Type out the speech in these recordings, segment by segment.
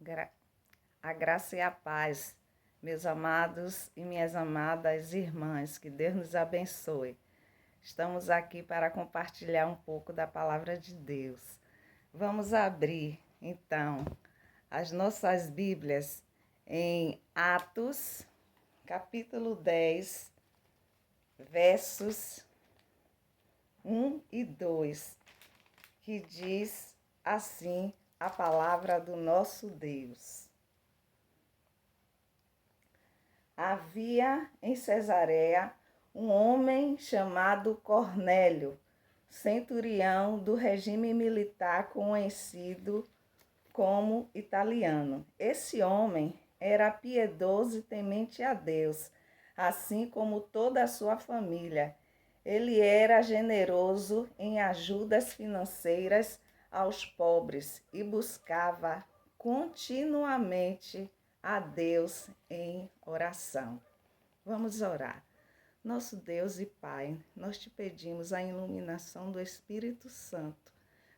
Gra- A graça e a paz, meus amados e minhas amadas irmãs, que Deus nos abençoe. Estamos aqui para compartilhar um pouco da palavra de Deus. Vamos abrir, então, as nossas Bíblias em Atos, capítulo 10, versos 1 e 2, que diz assim a palavra do nosso Deus. Havia em Cesareia um homem chamado Cornélio, centurião do regime militar conhecido como italiano. Esse homem era piedoso e temente a Deus, assim como toda a sua família. Ele era generoso em ajudas financeiras aos pobres e buscava continuamente a Deus em oração. Vamos orar. Nosso Deus e Pai, nós te pedimos a iluminação do Espírito Santo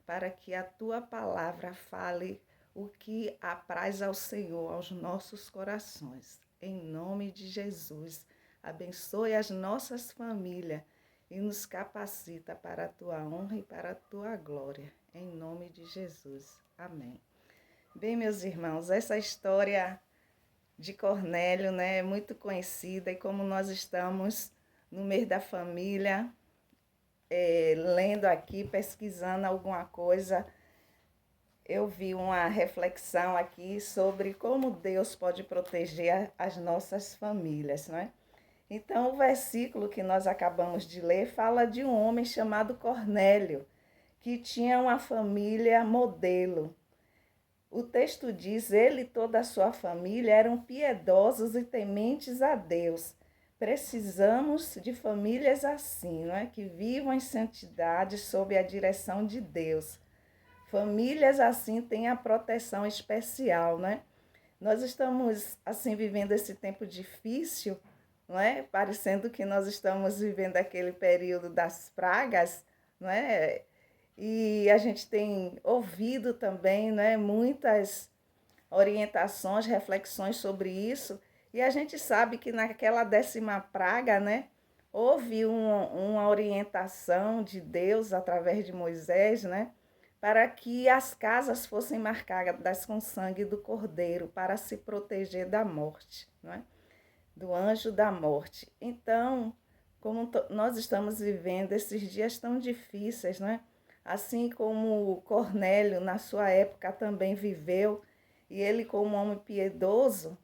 para que a tua palavra fale o que apraz ao Senhor, aos nossos corações. Em nome de Jesus, abençoe as nossas famílias e nos capacita para a tua honra e para a tua glória. Em nome de Jesus. Amém. Bem, meus irmãos, essa história de Cornélio, né, é muito conhecida, e como nós estamos no mês da família, lendo aqui, pesquisando alguma coisa, eu vi uma reflexão aqui sobre como Deus pode proteger as nossas famílias, não é? Então, o versículo que nós acabamos de ler fala de um homem chamado Cornélio, que tinha uma família modelo. O texto diz: ele e toda a sua família eram piedosos e tementes a Deus. Precisamos de famílias assim, não é? Que vivam em santidade sob a direção de Deus. Famílias assim têm a proteção especial, né? Nós estamos assim vivendo esse tempo difícil, não é? Parecendo que nós estamos vivendo aquele período das pragas, não é? E a gente tem ouvido também, né, muitas orientações, reflexões sobre isso. E a gente sabe que naquela 10ª praga, né, houve uma orientação de Deus através de Moisés, né, para que as casas fossem marcadas com sangue do Cordeiro para se proteger da morte, né, do anjo da morte. Então, como nós estamos vivendo esses dias tão difíceis, né? Assim como Cornélio, na sua época, também viveu, e ele, como homem piedoso,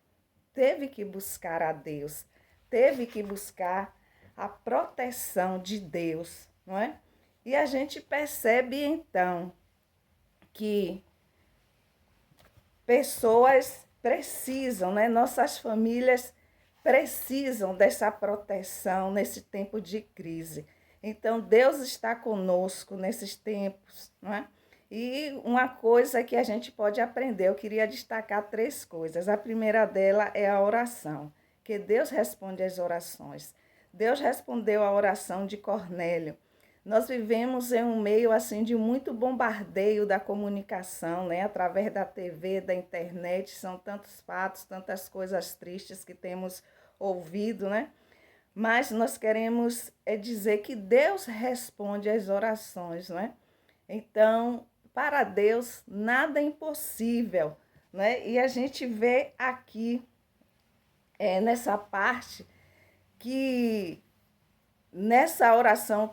teve que buscar a Deus, teve que buscar a proteção de Deus, não é? E a gente percebe, então, que pessoas precisam, né? Nossas famílias precisam dessa proteção nesse tempo de crise. Então, Deus está conosco nesses tempos, não é? E uma coisa que a gente pode aprender, eu queria destacar 3 coisas. A primeira dela é a oração, que Deus responde às orações. Deus respondeu à oração de Cornélio. Nós vivemos em um meio assim de muito bombardeio da comunicação, né? Através da TV, da internet, são tantos fatos, tantas coisas tristes que temos ouvido, né? Mas nós queremos dizer que Deus responde às orações, né? Então, para Deus nada é impossível, né? E a gente vê aqui nessa parte que nessa oração,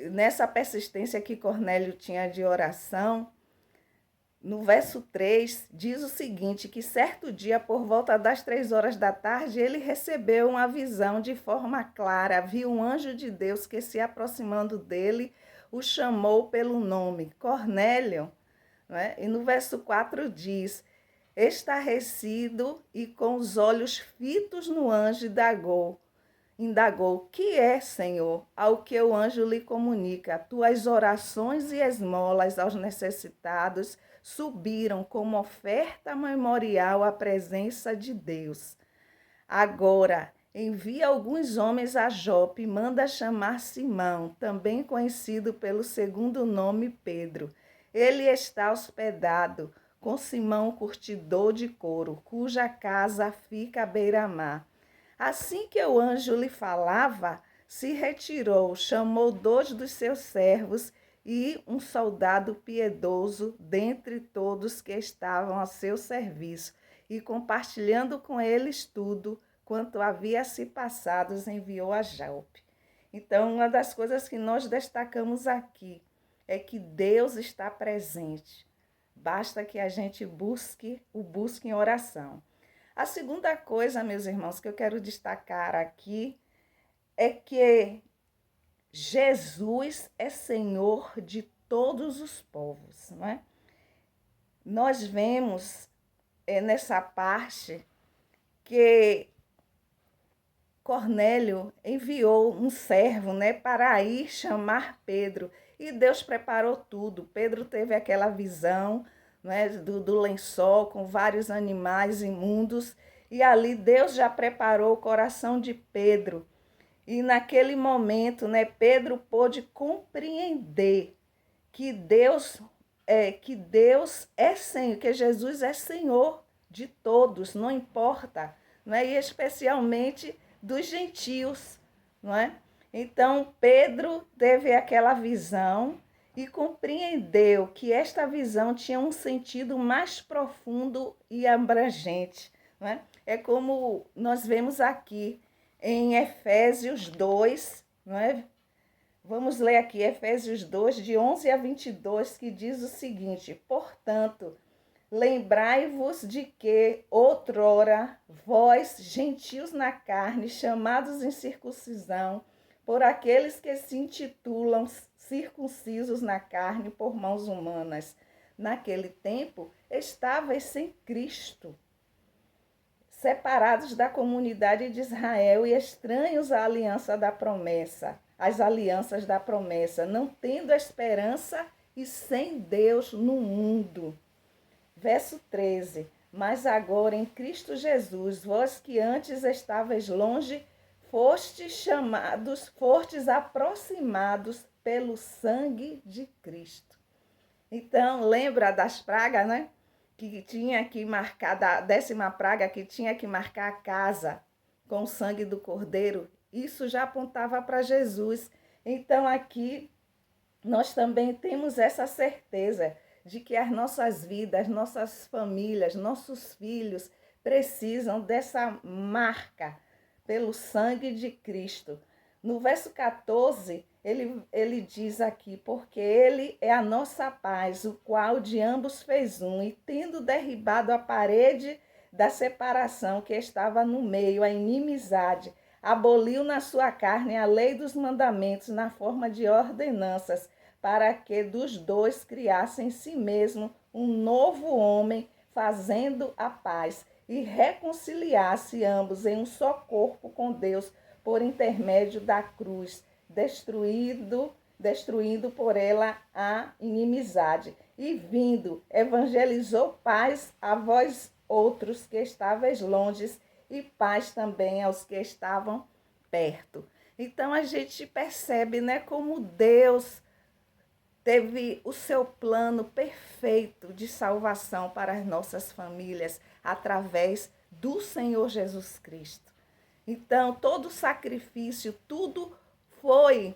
nessa persistência que Cornélio tinha de oração, no verso 3, diz o seguinte, que certo dia, por volta das 3 horas da tarde, ele recebeu uma visão de forma clara, viu um anjo de Deus que, se aproximando dele, o chamou pelo nome, Cornélio. Né? E no verso 4 diz, estarrecido e com os olhos fitos no anjo, indagou, que é, Senhor? Ao que o anjo lhe comunica, tuas orações e esmolas aos necessitados subiram como oferta memorial à presença de Deus. Agora, envia alguns homens a Jope e manda chamar Simão, também conhecido pelo segundo nome Pedro. Ele está hospedado com Simão curtidor de couro, cuja casa fica à beira-mar. Assim que o anjo lhe falava, se retirou, chamou 2 dos seus servos e um soldado piedoso dentre todos que estavam a seu serviço, e compartilhando com eles tudo quanto havia se passado, os enviou a Jope. Então, uma das coisas que nós destacamos aqui é que Deus está presente. Basta que a gente busque em oração. A segunda coisa, meus irmãos, que eu quero destacar aqui é que Jesus é Senhor de todos os povos, não é? Nós vemos nessa parte que Cornélio enviou um servo, né, para ir chamar Pedro, e Deus preparou tudo. Pedro teve aquela visão, né, do lençol com vários animais imundos, e ali Deus já preparou o coração de Pedro. E naquele momento, né, Pedro pôde compreender que Deus é Senhor, que Jesus é Senhor de todos, não importa, né, e especialmente dos gentios, não é? Então, Pedro teve aquela visão e compreendeu que esta visão tinha um sentido mais profundo e abrangente, não é? É como nós vemos aqui em Efésios 2, não é? Vamos ler aqui Efésios 2, de 11 a 22, que diz o seguinte: portanto, lembrai-vos de que, outrora, vós, gentios na carne, chamados em circuncisão, por aqueles que se intitulam circuncisos na carne por mãos humanas, naquele tempo estavais sem Cristo, separados da comunidade de Israel e estranhos à aliança da promessa, às alianças da promessa, não tendo esperança e sem Deus no mundo. Verso 13, mas agora em Cristo Jesus, vós que antes estavais longe, fostes aproximados pelo sangue de Cristo. Então, lembra das pragas, né? Que tinha que marcar, da 10ª praga, que tinha que marcar a casa com o sangue do Cordeiro. Isso já apontava para Jesus. Então, aqui, nós também temos essa certeza de que as nossas vidas, nossas famílias, nossos filhos precisam dessa marca pelo sangue de Cristo. No verso 14, ele diz aqui, porque ele é a nossa paz, o qual de ambos fez um, e tendo derribado a parede da separação que estava no meio, a inimizade, aboliu na sua carne a lei dos mandamentos na forma de ordenanças, para que dos dois criasse em si mesmo um novo homem, fazendo a paz, e reconciliasse ambos em um só corpo com Deus, por intermédio da cruz, destruindo por ela a inimizade. E vindo, evangelizou paz a vós outros que estavais longe, e paz também aos que estavam perto. Então a gente percebe, né, como Deus teve o seu plano perfeito de salvação para as nossas famílias através do Senhor Jesus Cristo. Então, todo o sacrifício, tudo foi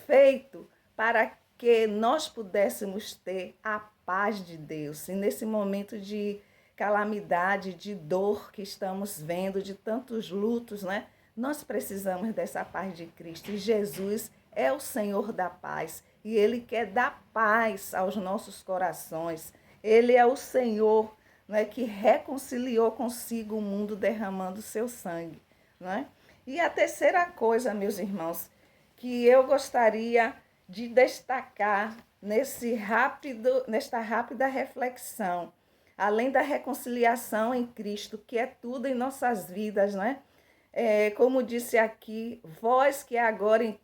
feito para que nós pudéssemos ter a paz de Deus. E nesse momento de calamidade, de dor que estamos vendo, de tantos lutos, né? Nós precisamos dessa paz de Cristo. E Jesus é o Senhor da paz. E Ele quer dar paz aos nossos corações. Ele é o Senhor, né, que reconciliou consigo o mundo derramando seu sangue. Né? E a terceira coisa, meus irmãos, que eu gostaria de destacar nesta rápida reflexão, além da reconciliação em Cristo, que é tudo em nossas vidas, né? Como disse aqui, vós que agora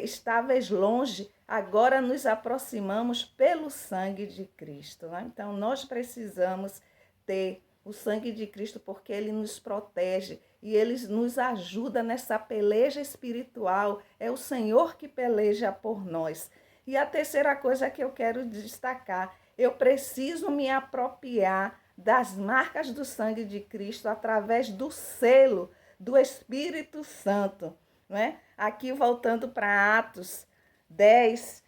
estáveis longe, agora nos aproximamos pelo sangue de Cristo. Né? Então, nós precisamos ter o sangue de Cristo porque Ele nos protege e Ele nos ajuda nessa peleja espiritual. É o Senhor que peleja por nós. E a terceira coisa que eu quero destacar, Eu preciso me apropriar das marcas do sangue de Cristo através do selo do Espírito Santo. Né? Aqui, voltando para Atos 10,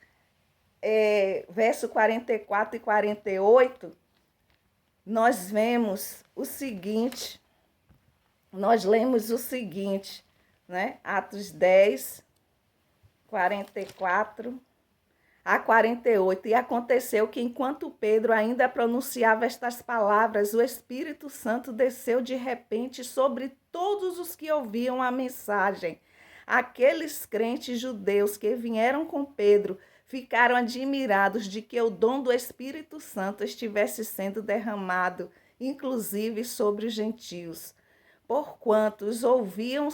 verso 44 e 48, nós vemos o seguinte, nós lemos o seguinte, né? Atos 10, 44 a 48. E aconteceu que, enquanto Pedro ainda pronunciava estas palavras, o Espírito Santo desceu de repente sobre todos os que ouviam a mensagem. Aqueles crentes judeus que vieram com Pedro ficaram admirados de que o dom do Espírito Santo estivesse sendo derramado, inclusive sobre os gentios, porquanto os ouviam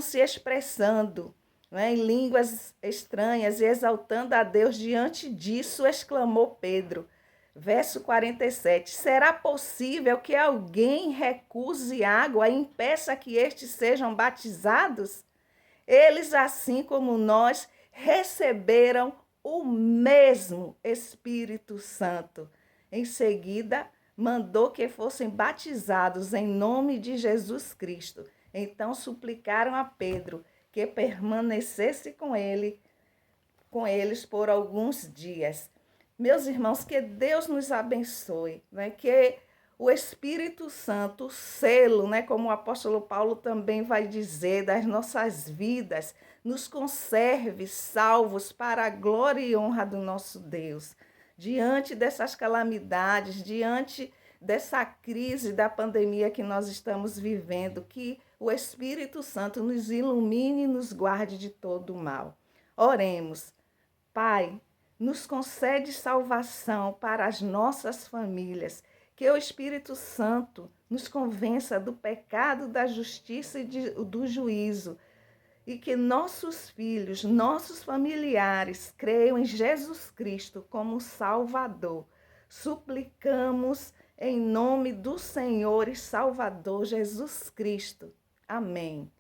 se expressando, né, em línguas estranhas e exaltando a Deus. Diante disso, exclamou Pedro, verso 47, será possível que alguém recuse água e impeça que estes sejam batizados? Eles, assim como nós, receberam o mesmo Espírito Santo. Em seguida, mandou que fossem batizados em nome de Jesus Cristo. Então suplicaram a Pedro que permanecesse com eles por alguns dias. Meus irmãos, que Deus nos abençoe, né? Que o Espírito Santo, o selo, né, como o apóstolo Paulo também vai dizer, das nossas vidas, nos conserve salvos para a glória e honra do nosso Deus. Diante dessas calamidades, diante dessa crise da pandemia que nós estamos vivendo, que o Espírito Santo nos ilumine e nos guarde de todo o mal. Oremos. Pai, nos concede salvação para as nossas famílias, que o Espírito Santo nos convença do pecado, da justiça e do juízo, e que nossos filhos, nossos familiares creiam em Jesus Cristo como Salvador. Suplicamos em nome do Senhor e Salvador Jesus Cristo. Amém.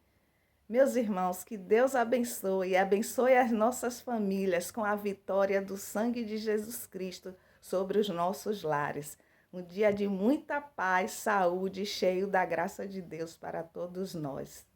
Meus irmãos, que Deus abençoe e abençoe as nossas famílias com a vitória do sangue de Jesus Cristo sobre os nossos lares. Um dia de muita paz, saúde, cheio da graça de Deus para todos nós.